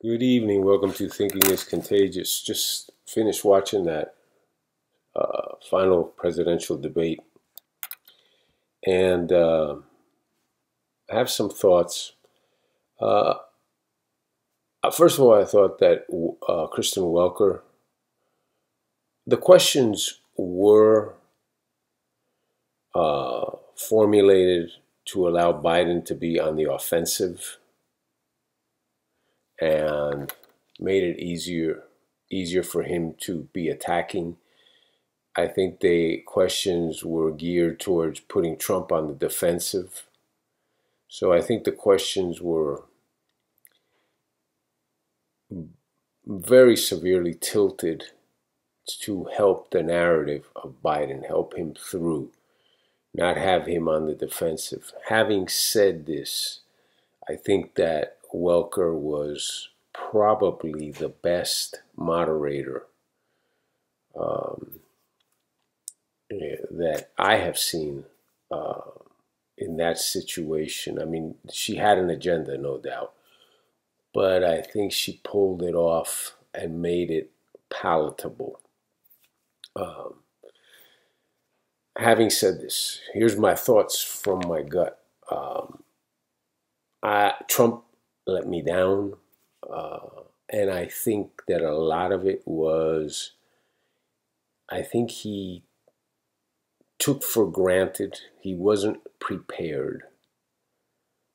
Good evening. Welcome to Thinking is Contagious. Just finished watching that final presidential debate, and I have some thoughts. Uh, First of all, I thought that Kristen Welker, the questions were formulated to allow Biden to be on the offensive and made it easier for him to be attacking. I think the questions were geared towards putting Trump on the defensive. So I think the questions were very severely tilted to help the narrative of Biden, help him through, not have him on the defensive. Having said this, I think that Welker was probably the best moderator that I have seen in that situation. I mean, she had an agenda, no doubt, but I think she pulled it off and made it palatable. Having said this, here's my thoughts from my gut. Trump let me down, and I think that a lot of it was, I think he took for granted he wasn't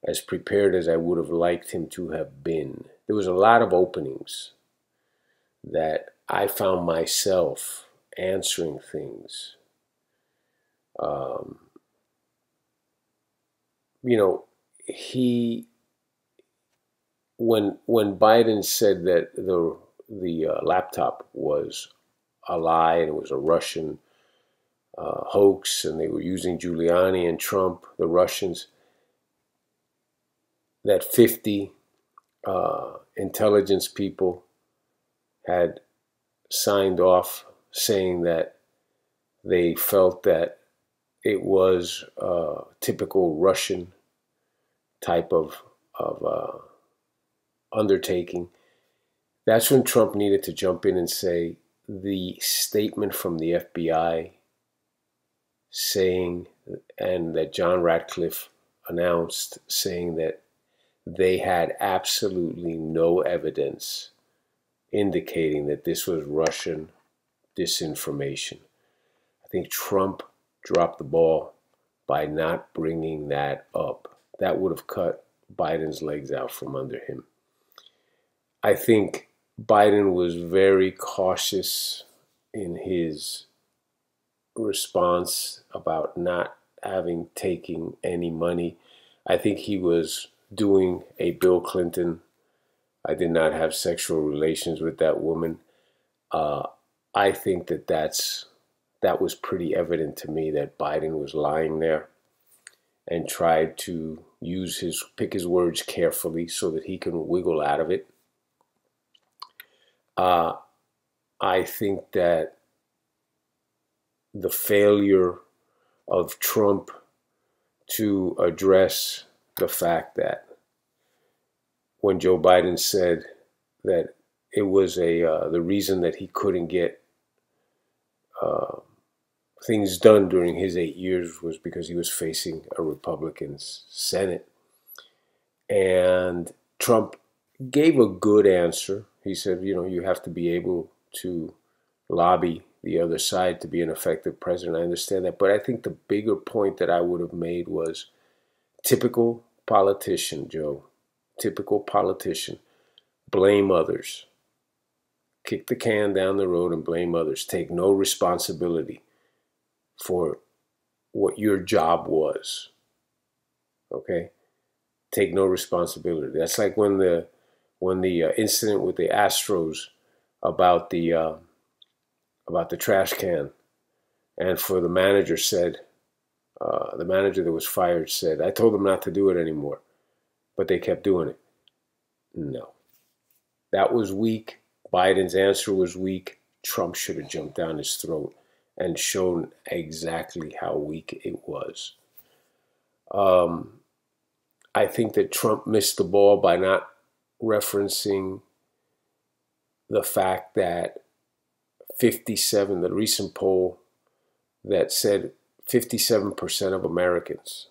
as prepared as I would have liked him to have been. There was a lot of openings that I found myself answering things. You know, he when Biden said that the laptop was a lie and it was a Russian hoax and they were using Giuliani and Trump, the Russians, that 50 intelligence people had signed off saying that they felt that it was a typical Russian type of undertaking. That's when Trump needed to jump in and say the statement from the FBI saying, and that John Ratcliffe announced, saying that they had absolutely no evidence indicating that this was Russian disinformation. I think Trump dropped the ball by not bringing that up. That would have cut Biden's legs out from under him. I think Biden was very cautious in his response about not having taken any money. I think he was doing a Bill Clinton, I did not have sexual relations with that woman. I think that was pretty evident to me that Biden was lying there and tried to pick his words carefully so that he can wiggle out of it. I think that the failure of Trump to address the fact that when Joe Biden said that it was the reason that he couldn't get things done during his 8 years was because he was facing a Republican Senate. And Trump gave a good answer. He said, you have to be able to lobby the other side to be an effective president. I understand that. But I think the bigger point that I would have made was typical politician, Joe. Typical politician. Blame others. Kick the can down the road and blame others. Take no responsibility for what your job was. Okay? Take no responsibility. That's like when the incident with the Astros about the trash can, and for the manager said, the manager that was fired said, I told them not to do it anymore, but they kept doing it. No. That was weak. Biden's answer was weak. Trump should have jumped down his throat and shown exactly how weak it was. I think that Trump missed the ball by not referencing the fact that 57, the recent poll that said 57% of Americans,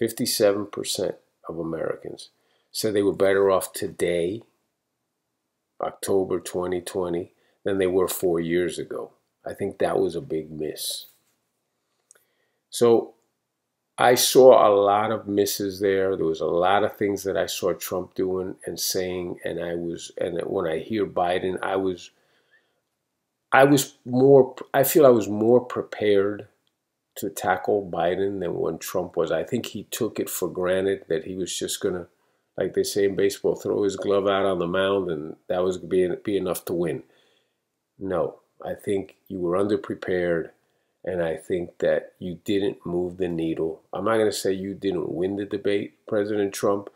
57% of Americans said they were better off today, October 2020, than they were 4 years ago. I think that was a big miss. So I saw a lot of misses there. There was a lot of things that I saw Trump doing and saying, and when I hear Biden, I feel I was more prepared to tackle Biden than when Trump was. I think he took it for granted that he was just going to, like they say in baseball, throw his glove out on the mound and that was going to be enough to win. No, I think you were underprepared, and I think that you didn't move the needle. I'm not going to say you didn't win the debate, President Trump,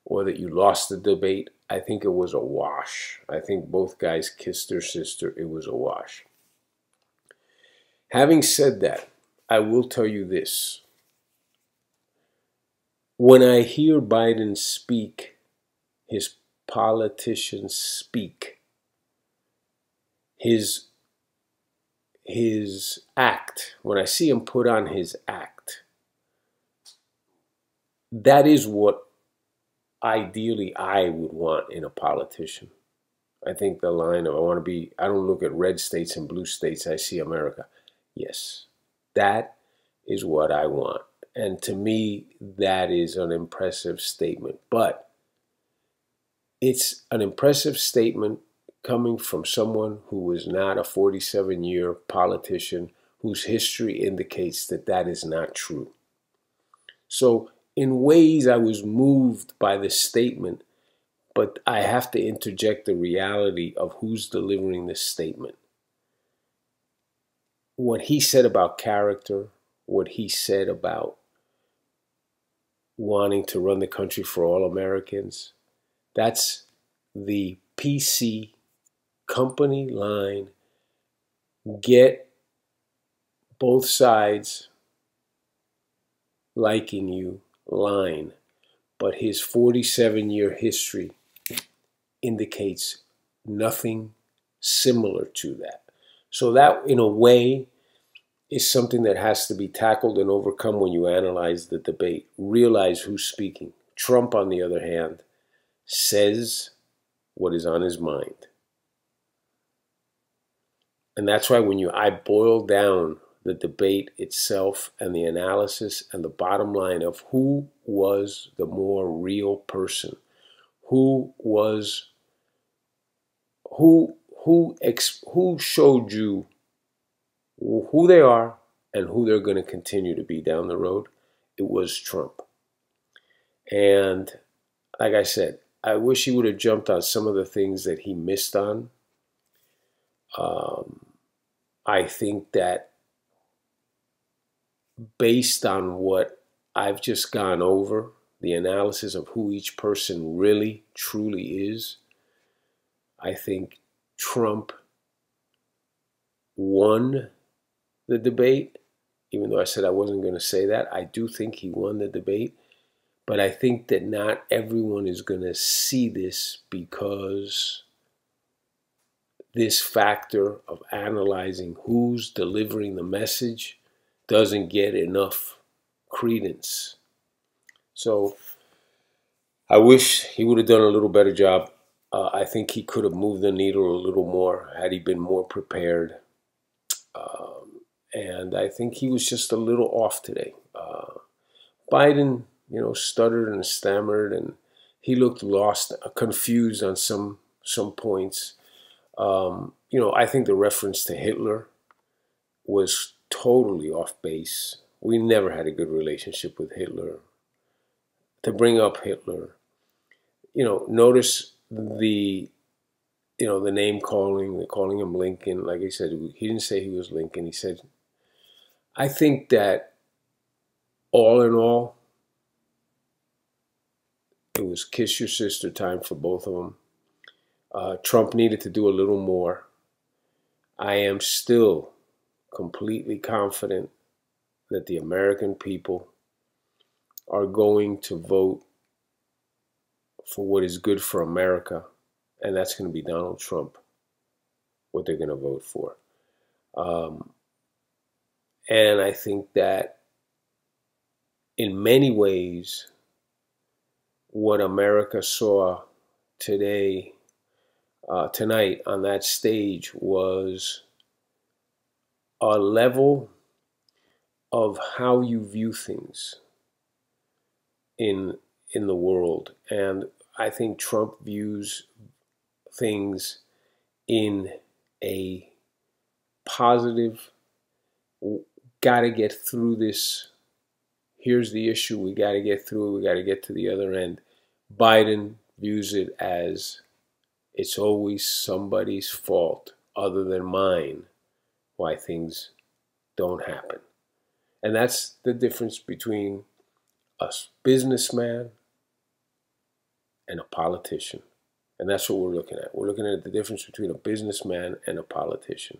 or that you lost the debate. I think it was a wash. I think both guys kissed their sister. It was a wash. Having said that, I will tell you this. When I hear Biden speak, his politicians speak, his act, when I see him put on his act, that is what ideally I would want in a politician. I think the line of I don't look at red states and blue states, I see America. Yes, that is what I want. And to me, that is an impressive statement. But it's an impressive statement coming from someone who is not a 47-year politician whose history indicates that that is not true. So in ways, I was moved by the statement, but I have to interject the reality of who's delivering this statement. What he said about character, what he said about wanting to run the country for all Americans, that's the PC company line. Get both sides liking you line. But his 47-year history indicates nothing similar to that. So that, in a way, is something that has to be tackled and overcome when you analyze the debate. Realize who's speaking. Trump, on the other hand, says what is on his mind. And that's why when I boil down the debate itself and the analysis and the bottom line of who was the more real person, who showed you who they are and who they're going to continue to be down the road, it was Trump. And like I said, I wish he would have jumped on some of the things that he missed on. I think that based on what I've just gone over, the analysis of who each person really, truly is, I think Trump won the debate. Even though I said I wasn't going to say that, I do think he won the debate. But I think that not everyone is going to see this because this factor of analyzing who's delivering the message doesn't get enough credence. So I wish he would have done a little better job. I think he could have moved the needle a little more had he been more prepared. And I think he was just a little off today. Biden, stuttered and stammered, and he looked lost, confused on some points. I think the reference to Hitler was totally off base. We never had a good relationship with Hitler. To bring up Hitler, notice the name calling, they're calling him Lincoln. Like I said, he didn't say he was Lincoln. He said, I think that all in all, it was kiss your sister time for both of them. Trump needed to do a little more. I am still completely confident that the American people are going to vote for what is good for America and that's going to be Donald Trump, what they're going to vote for. And I think that in many ways, what America saw tonight on that stage was a level of how you view things in the world. And I think Trump views things in a positive, got to get through this. Here's the issue. We got to get through it. We got to get to the other end. Biden views it as it's always somebody's fault other than mine why things don't happen. And that's the difference between a businessman and a politician. And that's what we're looking at. We're looking at the difference between a businessman and a politician.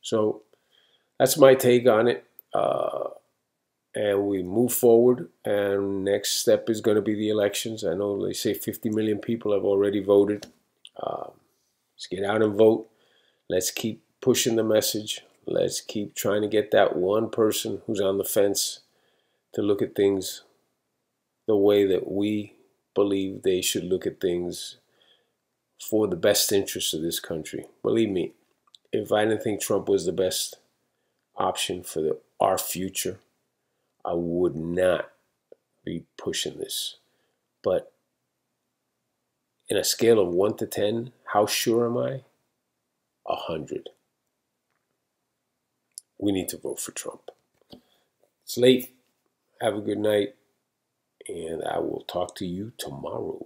So that's my take on it. And we move forward. And next step is going to be the elections. I know they say 50 million people have already voted. Let's get out and vote. Let's keep pushing the message. Let's keep trying to get that one person who's on the fence to look at things the way that we believe they should look at things for the best interest of this country. Believe me, if I didn't think Trump was the best option for our future, I would not be pushing this. But in a scale of 1 to 10, how sure am I? 100. We need to vote for Trump. It's late. Have a good night. And I will talk to you tomorrow.